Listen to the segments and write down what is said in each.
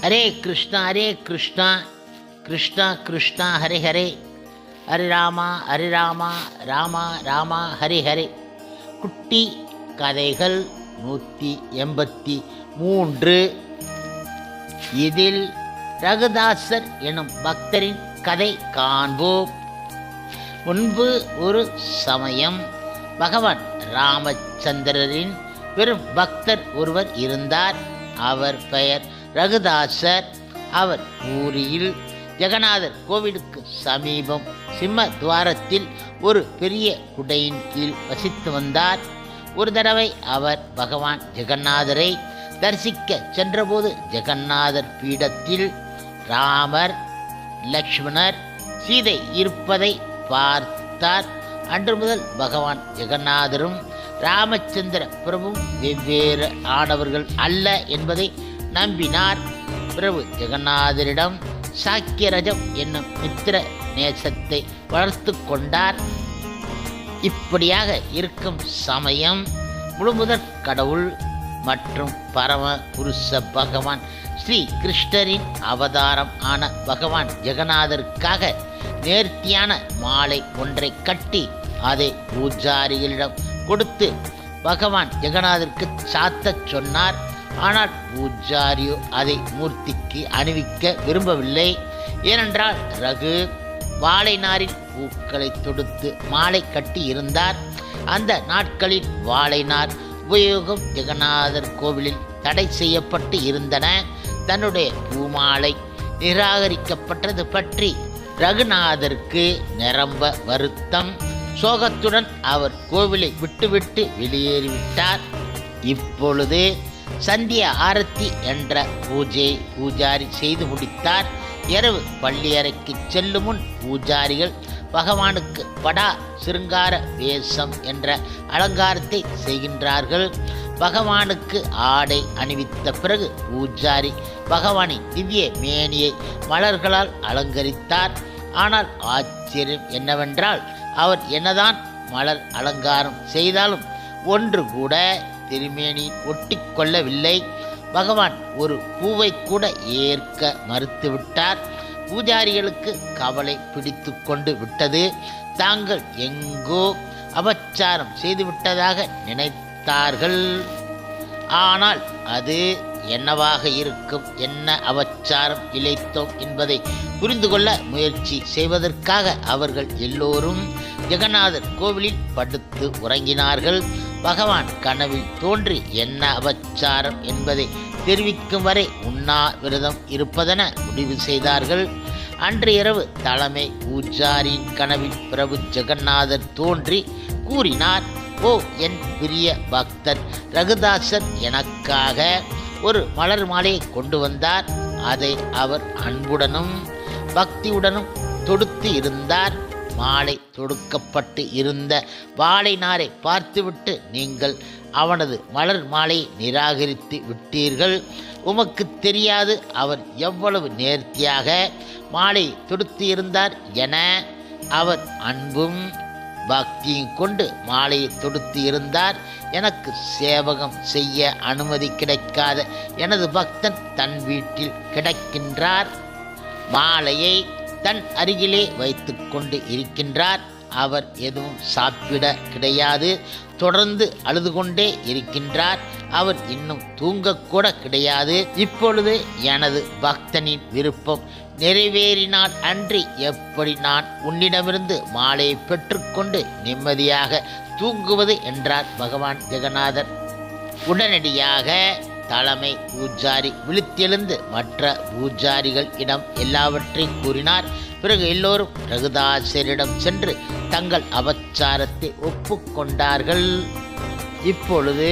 ஹரே கிருஷ்ணா கிருஷ்ணா கிருஷ்ணா ஹரே ஹரே, ஹரே ராமா ராமா ராமா ஹரே ஹரே. குட்டி கதைகள் 183. இதில் ரகுதாசர் எனும் பக்தரின் கதை காண்போம். முன்பு ஒரு சமயம் பகவான் ராமச்சந்திரரின் பெரும் பக்தர் ஒருவர் இருந்தார். அவர் பெயர் ரகுதாசர். அவர் பூரியில் ஜெகநாதர் கோவிலுக்கு சமீபம் சிம்ம துவாரத்தில் ஒரு பெரிய குடையின் கீழ் வசித்து வந்தார். ஒரு தடவை அவர் பகவான் ஜெகநாதரை தரிசிக்க சென்றபோது ஜெகநாதர் பீடத்தில் ராமர், லக்ஷ்மணர், சீதை இருப்பதை பார்த்தார். அன்று முதல் பகவான் ஜெகநாதரும் ராமச்சந்திர பிரபுவும் வெவ்வேறு ஆனவர்கள் அல்ல என்பதை நம்பினார். பிரபு ஜெகநாதரிடம் சாக்கியரஜம் என்னும் மித்திர நேசத்தை வளர்த்து கொண்டார். இப்படியாக இருக்கும் சமயம் முழுமுதற் கடவுள் மற்றும் பரம புருஷ பகவான் ஸ்ரீ கிருஷ்ணரின் அவதாரம் ஆன பகவான் ஜெகநாதருக்காக நேர்த்தியான மாலை ஒன்றை கட்டி அதை பூஜாரிகளிடம் கொடுத்து பகவான் ஜெகநாதருக்கு சாத்தச் சொன்னார். ஆனால் பூஜாரியோ அதை மூர்த்திக்கு அணிவிக்க விரும்பவில்லை. ஏனென்றால் ரகு வாழை நாரில் பூக்களை தொடுத்து மாலை கட்டி இருந்தார். அந்த நாட்களில் வாழை நார் உபயோகம் ஜெகநாதர் கோவிலில் தடை செய்யப்பட்டு இருந்தன. தன்னுடைய பூமாலை நிராகரிக்கப்பட்டது பற்றி ரகுநாதருக்கு நிரம்ப வருத்தம். சோகத்துடன் அவர் கோவிலை விட்டுவிட்டு வெளியேறிவிட்டார். இப்பொழுது சந்தியா ஆரத்தி என்ற பூஜையை பூஜாரி செய்து முடித்தார். இரவு பள்ளியறைக்கு செல்லும் முன் பூஜாரிகள் பகவானுக்கு படா சிருங்கார வேஷம் என்ற அலங்காரத்தை செய்கின்றார்கள். பகவானுக்கு ஆடை அணிவித்த பிறகு பூஜாரி பகவானின் திவ்ய மேனியை மலர்களால் அலங்கரித்தார். ஆனால் ஆச்சரியம் என்னவென்றால் அவர் என்னதான் மலர் அலங்காரம் செய்தாலும் ஒன்று கூட திருமேனியில் ஒட்டி கொள்ளவில்லை. பகவான் ஒரு பூவை கூட ஏற்க மறுத்துவிட்டார். பூஜாரிகளுக்கு கவலை பிடித்து கொண்டு விட்டது. தாங்கள் எங்கோ அபச்சாரம் செய்துவிட்டதாக நினைத்தார்கள். ஆனால் அது என்னவாக இருக்கும், என்ன அபச்சாரம் இழைத்தோம் என்பதை புரிந்து கொள்ள முயற்சி செய்வதற்காக அவர்கள் எல்லோரும் ஜெகநாதர் கோவிலில் படுத்து உறங்கினார்கள். பகவான் கனவில் தோன்றி என்ன அபச்சாரம் என்பதை தெரிவிக்கும் வரை உண்ணாவிரதம் இருப்பதென முடிவு செய்தார்கள். அன்று இரவு தலைமை பூஜாரியின் கனவில் பிரபு ஜெகநாதர் தோன்றி கூறினார், ஓ என் பிரிய பக்தர் ரகுதாசர் எனக்காக ஒரு மலர் மாலையை கொண்டு வந்தார். அதை அவர் அன்புடனும் பக்தியுடனும் தொடுத்து இருந்தார். மாலை தொடுக்கப்பட்டு இருந்த வாழை நாரை பார்த்துவிட்டு நீங்கள் அவனது மலர் மாலையை நிராகரித்து விட்டீர்கள். உமக்கு தெரியாது அவர் எவ்வளவு நேர்த்தியாக மாலை தொடுத்து இருந்தார் என. அவர் அன்பும் பக்தியும் கொண்டு மாலையை தொடுத்து இருந்தார். எனக்கு சேவகம் செய்ய அனுமதி கிடைக்காத எனது பக்தன் தன் வீட்டில் கிடக்கின்றார். மாலையை தன் அருகிலே வைத்து கொண்டு இருக்கின்றார். அவர் எதுவும் சாப்பிட கிடையாது. தொடர்ந்து அழுது கொண்டே இருக்கின்றார். அவர் இன்னும் தூங்கக்கூட கிடையாது. இப்பொழுது எனது பக்தனின் விருப்பம் நிறைவேறினால் அன்றி எப்படி நான் உன்னிடமிருந்து மாலையை பெற்றுக்கொண்டு நிம்மதியாக தூங்குவது என்றார் பகவான் ஜெகநாதர். உடனடியாக தலைமை பூஜாரி விழித்தெழுந்து மற்ற பூஜாரிகள் இடம் எல்லாவற்றையும் கூறினார். பிறகு எல்லோரும் ரகுதாசரிடம் சென்று தங்கள் அபச்சாரத்தை ஒப்புக்கொண்டார்கள். இப்பொழுது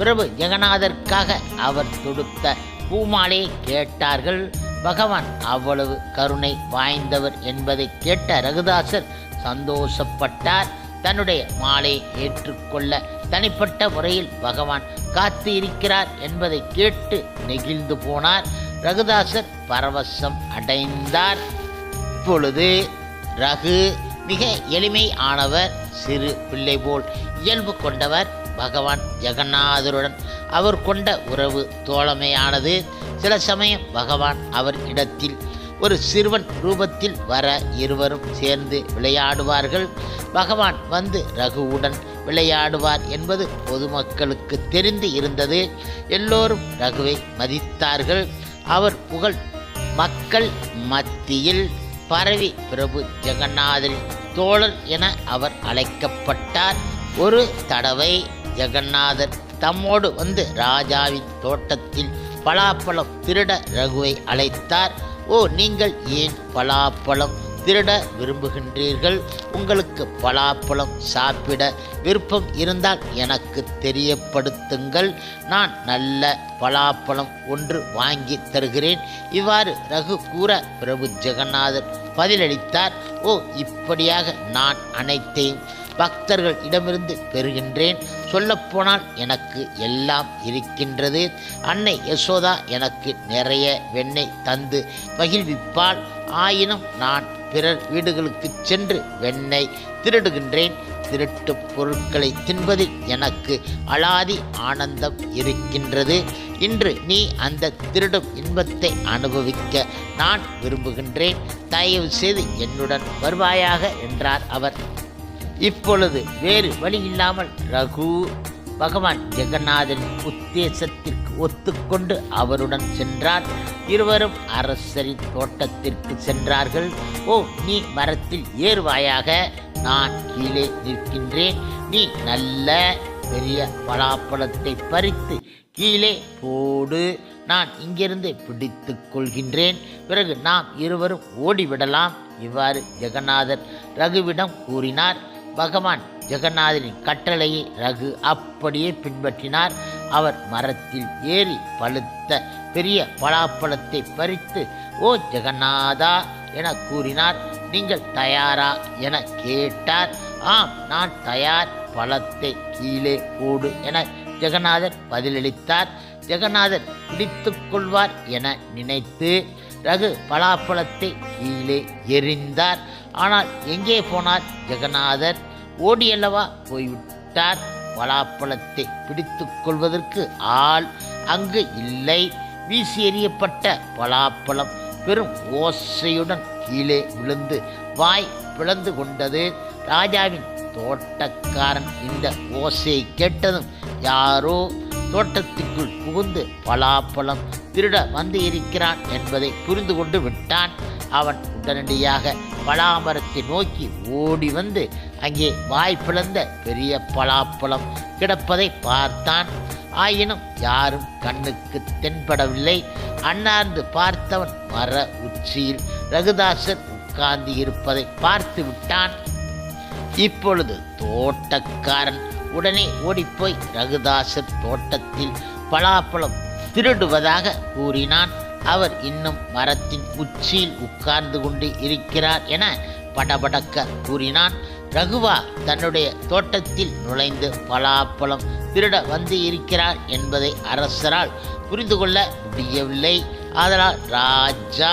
பிரபு ஜெகநாதருக்காக அவர் தொடுத்த பூமாலையை கேட்டார்கள். பகவான் அவ்வளவு கருணை வாய்ந்தவர் என்பதை கேட்ட ரகுதாசர் சந்தோஷப்பட்டார். தன்னுடைய மாலையை ஏற்றுக்கொள்ள தனிப்பட்ட முறையில் பகவான் காத்து இருக்கிறார் என்பதை கேட்டு நெகிழ்ந்து போனார். ரகுதாசர் பரவசம் அடைந்தார். இப்பொழுது ரகு மிக எளிமை ஆனவர், சிறு பிள்ளை போல் இயல்பு கொண்டவர். பகவான் ஜெகநாதருடன் அவர் கொண்ட உறவு தோழமையானது. சில சமயம் பகவான் அவர் இடத்தில் ஒரு சிறுவன் ரூபத்தில் வர இருவரும் சேர்ந்து விளையாடுவார்கள். பகவான் வந்து ரகுவுடன் விளையாடுவார் என்பது பொதுமக்களுக்கு தெரிந்து இருந்தது. எல்லோரும் ரகுவை மதித்தார்கள். அவர் புகழ் மக்கள் மத்தியில் பரவி பிரபு ஜெகநாதரின் தோழர் என அவர் அழைக்கப்பட்டார். ஒரு தடவை ஜெகநாதர் தம்மோடு வந்து ராஜாவின் தோட்டத்தில் பலாப்பழம் திருட ரகுவை அழைத்தார். ஓ, நீங்கள் ஏன் பலாப்பழம் திருட விரும்புகின்றீர்கள்? உங்களுக்கு பலாப்பழம் சாப்பிட விருப்பம் இருந்தால் எனக்கு தெரியப்படுத்துங்கள். நான் நல்ல பலாப்பழம் ஒன்று வாங்கி தருகிறேன். இவ்வாறு ரகு கூற பிரபு ஜெகநாதர் பதிலளித்தார். ஓ, இப்படியாக நான் அனைத்தையும் பக்தர்கள் இடமிருந்து பெறுகின்றேன். சொல்லப்போனால் எனக்கு எல்லாம் இருக்கின்றது. அன்னை யசோதா எனக்கு நிறைய வெண்ணெய் தந்து மகிழ்விப்பாள். ஆயினும் நான் பிறர் வீடுகளுக்கு சென்று வெண்ணெய் திருடுகின்றேன். திருட்டு பொருட்களை தின்பதில் எனக்கு அலாதி ஆனந்தம் இருக்கின்றது. இன்று நீ அந்த திருடும் இன்பத்தை அனுபவிக்க நான் விரும்புகின்றேன். தயவு செய்து என்னுடன் வருவாயாக என்றார் அவர். இப்பொழுது வேறு வழி இல்லாமல் ரகு பகவான் ஜெகநாதரின் உத்தேசத்திற்கு ஒத்துக்கொண்டு அவருடன் சென்றார். இருவரும் அரசரின் தோட்டத்திற்கு சென்றார்கள். ஓ, நீ மரத்தில் ஏறுவாயாக, நான் கீழே நிற்கின்றேன். நீ நல்ல பெரிய பலாப்பழத்தை பறித்து கீழே போடு. நான் இங்கிருந்து பிடித்து கொள்கின்றேன். பிறகு நாம் இருவரும் ஓடிவிடலாம். இவ்வாறு ஜெகநாதர் ரகுவிடம் கூறினார். பகவான் ஜெகநாதரின் கட்டளையை ரகு அப்படியே பின்பற்றினார். அவர் மரத்தில் ஏறி பழுத்த பெரிய பலாப்பழத்தை பறித்து ஓ ஜெகநாதா என கூறினார். நீங்கள் தயாரா என கேட்டார். ஆம், நான் தயார். பழத்தை கீழே போடு என ஜெகநாதர் பதிலளித்தார். ஜெகநாதர் பிடித்து கொள்வார் என நினைத்து ரகு பலாப்பழத்தை கீழே எறிந்தார். ஆனால் எங்கே போனார் ஜெகநாதர்? ஓடியல்லவா போய்விட்டார். பலாப்பழத்தை பிடித்து கொள்வதற்கு ஆள் அங்கு இல்லை. வீசி எறியப்பட்ட பலாப்பழம் பெரும் ஓசையுடன் கீழே விழுந்து வாய் பிளந்து கொண்டது. ராஜாவின் தோட்டக்காரன் இந்த ஓசையை கேட்டதும் யாரோ தோட்டத்திற்குள் புகுந்து பலாப்பழம் திருட வந்து இருக்கிறான் என்பதை புரிந்து கொண்டு விட்டான். அவன் உடனடியாக பலாமரத்தை நோக்கி ஓடி வந்து அங்கே வாய் பிளந்த பெரிய பலாப்பழம் கிடப்பதை பார்த்தான். ஆயினும் யாரும் கண்ணுக்கு தென்படவில்லை. அண்ணார்ந்து பார்த்தவன் மர உச்சியில் ரகுதாசர் உட்கார்ந்து இருப்பதை பார்த்து விட்டான். இப்பொழுது தோட்டக்காரன் உடனே ஓடிப்போய் ரகுதாசர் தோட்டத்தில் பலாப்பழம் திருடுவதாக கூறினான். அவர் இன்னும் மரத்தின் உச்சியில் உட்கார்ந்து கொண்டு இருக்கிறார் என படபடக்க கூறினான். ரகுவா தன்னுடைய தோட்டத்தில் நுழைந்து பலாப்பழம் திருட வந்து இருக்கிறார் என்பதை அரசரால் புரிந்து கொள்ள முடியவில்லை. ஆதலால் ராஜா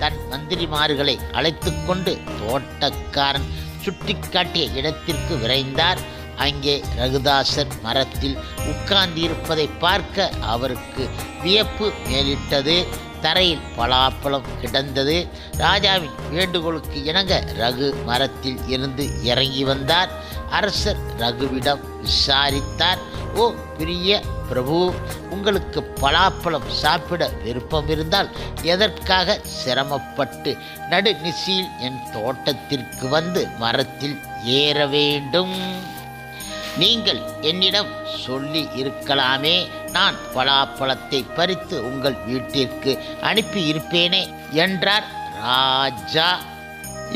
தன் மந்திரிமார்களை அழைத்து கொண்டு தோட்டக்காரன் சுட்டிக்காட்டிய இடத்திற்கு விரைந்தார். அங்கே ரகுதாசர் மரத்தில் உட்கார்ந்திருப்பதை பார்க்க அவருக்கு வியப்பு மேலிட்டது. தரையில் பலாப்பழம் கிடந்தது. ராஜாவின் வேண்டுகோளுக்கு இணங்க ரகு மரத்தில் இருந்து இறங்கி வந்தார். அரசர் ரகுவிடம் விசாரித்தார். ஓ பிரிய பிரபு, உங்களுக்கு பலாப்பழம் சாப்பிட விருப்பம் இருந்தால் எதற்காக சிரமப்பட்டு நடுநிசியில் என் தோட்டத்திற்கு வந்து மரத்தில் ஏற வேண்டும்? நீங்கள் என்னிடம் சொல்லி இருக்கலாமே, நான் பலாப்பழத்தை பறித்து உங்கள் வீட்டிற்கு அனுப்பி இருப்பேனே என்றார் ராஜா.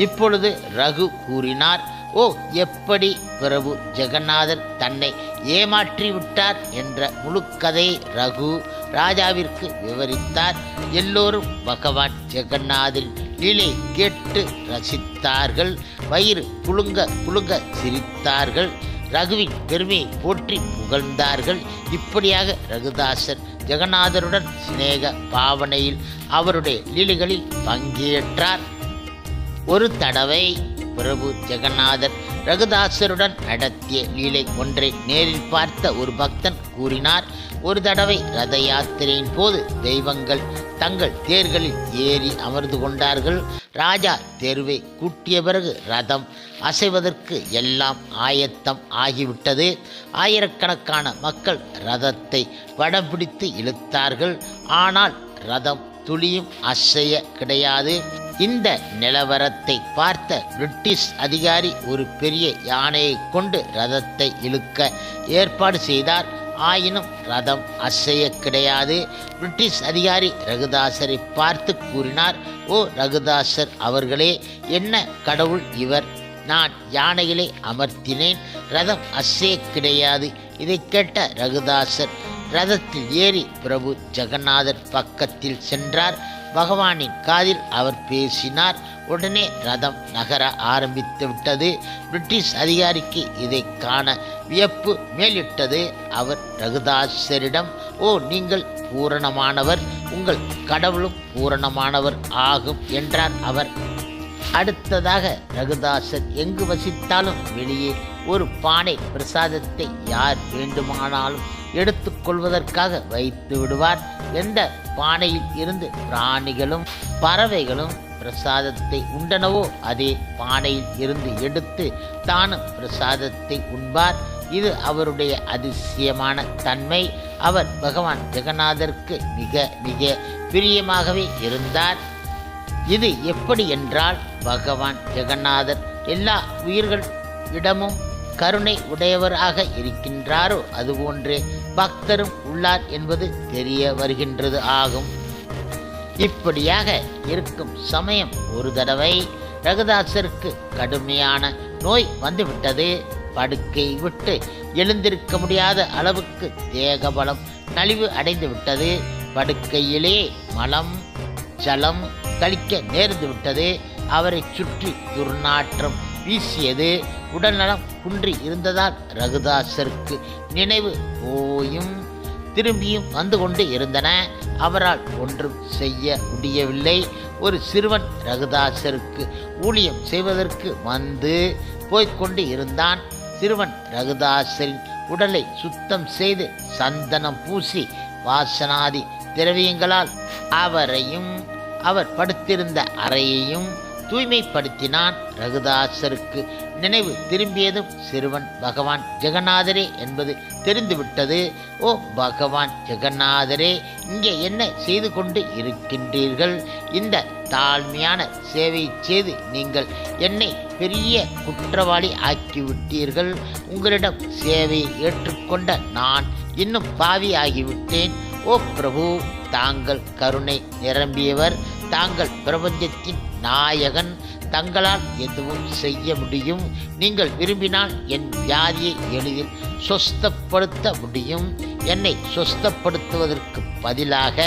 இப்பொழுது ரகு கூறினார். ஓ, எப்படி பிரபு ஜெகநாதர் தன்னை ஏமாற்றி விட்டார் என்ற முழு கதையை ரகு ராஜாவிற்கு விவரித்தார். எல்லோரும் பகவான் ஜெகநாதரின் லீலை கேட்டு ரசித்தார்கள். வயிறு குலுங்க குலுங்க சிரித்தார்கள். ரகுவின் பெருமையை போற்றி புகழ்ந்தார்கள். இப்படியாக ரகுதாசர் ஜெகநாதருடன் சிநேக பாவனையில் அவருடைய லீலைகளில் பங்கேற்றார். ஒரு தடவை பிரபு ஜெகநாதர் ரகுதாசருடன் நடத்திய லீலை ஒன்றை நேரில் பார்த்த ஒரு பக்தன் கூறினார். ஒரு தடவை ரத யாத்திரையின் போது தெய்வங்கள் தங்கள் தேர்களில் ஏறி அமர்ந்து கொண்டார்கள். ராஜா தேர்வை கூட்டிய பிறகு ரதம் அசைவதற்கு எல்லாம் ஆயத்தம் ஆகிவிட்டது. ஆயிரக்கணக்கான மக்கள் ரதத்தை வடம் பிடித்து இழுத்தார்கள். ஆனால் ரதம் துளியும் அசைய கிடையாது. இந்த நிலவரத்தை பார்த்த பிரிட்டிஷ் அதிகாரி ஒரு பெரிய யானையை கொண்டு ரதத்தை இழுக்க ஏற்பாடு செய்தார். ஆயினும் ரதம் அசைய கிடையாது. பிரிட்டிஷ் அதிகாரி ரகுதாசரை பார்த்து கூறினார், ஓ ரகுதாசர் அவர்களே, என்ன கடவுள் இவர்? நான் யானைகளை அமர்த்தினேன், ரதம் அசைய கிடையாது. இதை கேட்ட ரகுதாசர் ரதத்தில் ஏறி பிரபு ஜெகநாதர் பக்கத்தில் சென்றார். பகவானின் காதில் அவர் பேசினார். உடனே ரதம் நகர ஆரம்பித்து விட்டது. பிரிட்டிஷ் அதிகாரிக்கு இதை காண வியப்பு மேலிட்டது. அவர் ரகுதாசரிடம், ஓ நீங்கள் பூரணமானவர், உங்கள் கடவுளும் பூரணமானவர் ஆகும் என்றார் அவர். அடுத்ததாக ரகுதாசர் எங்கு வசித்தாலும் வெளியே ஒரு பானை பிரசாதத்தை யார் வேண்டுமானாலும் எடுத்துக்கொள்வதற்காக வைத்து விடுவார். எந்த பானையில் இருந்து பிராணிகளும் பறவைகளும் பிரசாதத்தை உண்டனவோ அதே பானையில் இருந்து எடுத்து தானும் பிரசாதத்தை உண்பார். இது அவருடைய அதிசயமான தன்மை. அவர் பகவான் ஜெகநாதருக்கு மிக மிக பிரியமாகவே இருந்தார். இது எப்படி என்றால், பகவான் ஜெகநாதர் எல்லா உயிர்களிடமும் கருணை உடையவராக இருக்கின்றாரோ அதுபோன்றே பக்தரும் உள்ளார் என்பது தெரிய வருகின்றது ஆகும். இப்படியாக இருக்கும் சமயம் ஒரு தடவை ரகுதாசருக்கு கடுமையான நோய் வந்துவிட்டது. படுக்கை விட்டு எழுந்திருக்க முடியாத அளவுக்கு தேகபலம் நலிவு அடைந்து விட்டது. படுக்கையிலே மலம் ஜலம் கழிக்க நேர்ந்து விட்டது. அவரை சுற்றி துர்நாற்றம் வீசியது. உடல்நலம் குன்றி இருந்ததால் ரகுதாசருக்கு நினைவு போயும் திரும்பியும் வந்து கொண்டு இருந்தன. அவரால் ஒன்றும் செய்ய முடியவில்லை. ஒரு சிறுவன் ரகுதாசருக்கு ஊழியம் செய்வதற்கு வந்து போய்கொண்டு இருந்தான். சிறுவன் ரகுதாசரின் உடலை சுத்தம் செய்து சந்தனம் பூசி வாசனாதி திரவியங்களால் அவரையும் அவர் படுத்திருந்த அறையையும் தூய்மைப்படுத்தினான். ரகுதாசருக்கு நினைவு திரும்பியதும் சிறுவன் பகவான் ஜெகநாதரே என்பது தெரிந்துவிட்டது. ஓ பகவான் ஜெகநாதரே, இங்கே என்ன செய்து கொண்டு இருக்கின்றீர்கள்? இந்த தாழ்மையான சேவையை செய்து நீங்கள் என்னை பெரிய குற்றவாளி ஆக்கிவிட்டீர்கள். உங்களிடம் சேவையை ஏற்றுக்கொண்ட நான் இன்னும் பாவி ஆகிவிட்டேன். ஓ பிரபு, தாங்கள் கருணை நிரம்பியவர், தாங்கள் பிரபஞ்சத்தின் நாயகன், தங்களால் எதுவும் செய்ய முடியும். நீங்கள் விரும்பினால் என் வியாதியை எளிதில் சொஸ்தப்படுத்த முடியும். என்னை சொஸ்தப்படுத்துவதற்கு பதிலாக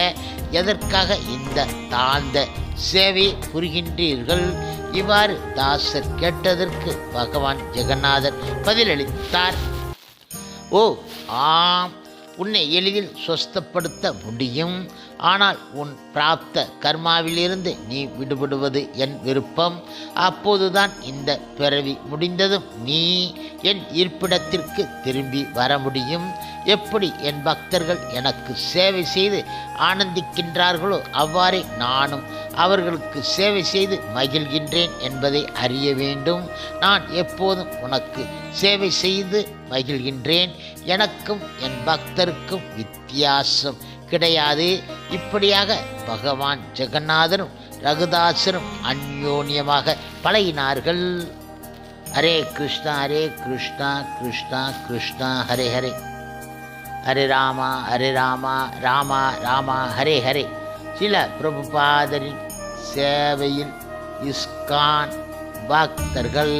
எதற்காக இந்த தாழ்ந்த சேவை புரிகின்றீர்கள்? இவ்வாறு தாசர் கேட்டதற்கு பகவான் ஜெகநாதர் பதிலளித்தார். ஓ ஆம், உன்னை எளிதில் சொஸ்தப்படுத்த முடியும். ஆனால் உன் பிராப்த கர்மாவிலிருந்து நீ விடுபடுவது என் விருப்பம். அப்போதுதான் இந்த பிறவி முடிந்ததும் நீ என் இருப்பிடத்திற்கு திரும்பி வர முடியும். எப்படி என் பக்தர்கள் எனக்கு சேவை செய்து ஆனந்திக்கின்றார்களோ அவ்வாறே நானும் அவர்களுக்கு சேவை செய்து மகிழ்கின்றேன் என்பதை அறிய வேண்டும். நான் எப்போதும் உனக்கு சேவை செய்து மகிழ்கின்றேன். எனக்கும் என் பக்தருக்கும் வித்தியாசம் கிடையாது. இப்படியாக பகவான் ஜெகநாதரும் ரகுதாசரும் அந்யோன்யமாக பழகினார்கள். ஹரே கிருஷ்ணா ஹரே கிருஷ்ணா கிருஷ்ணா கிருஷ்ணா ஹரே ஹரே, ஹரே ராமா ராமா ராமா ஹரே ஹரே. சில பிரபுபாதரின் சேவையில் இஸ்கான் பக்தர்கள்.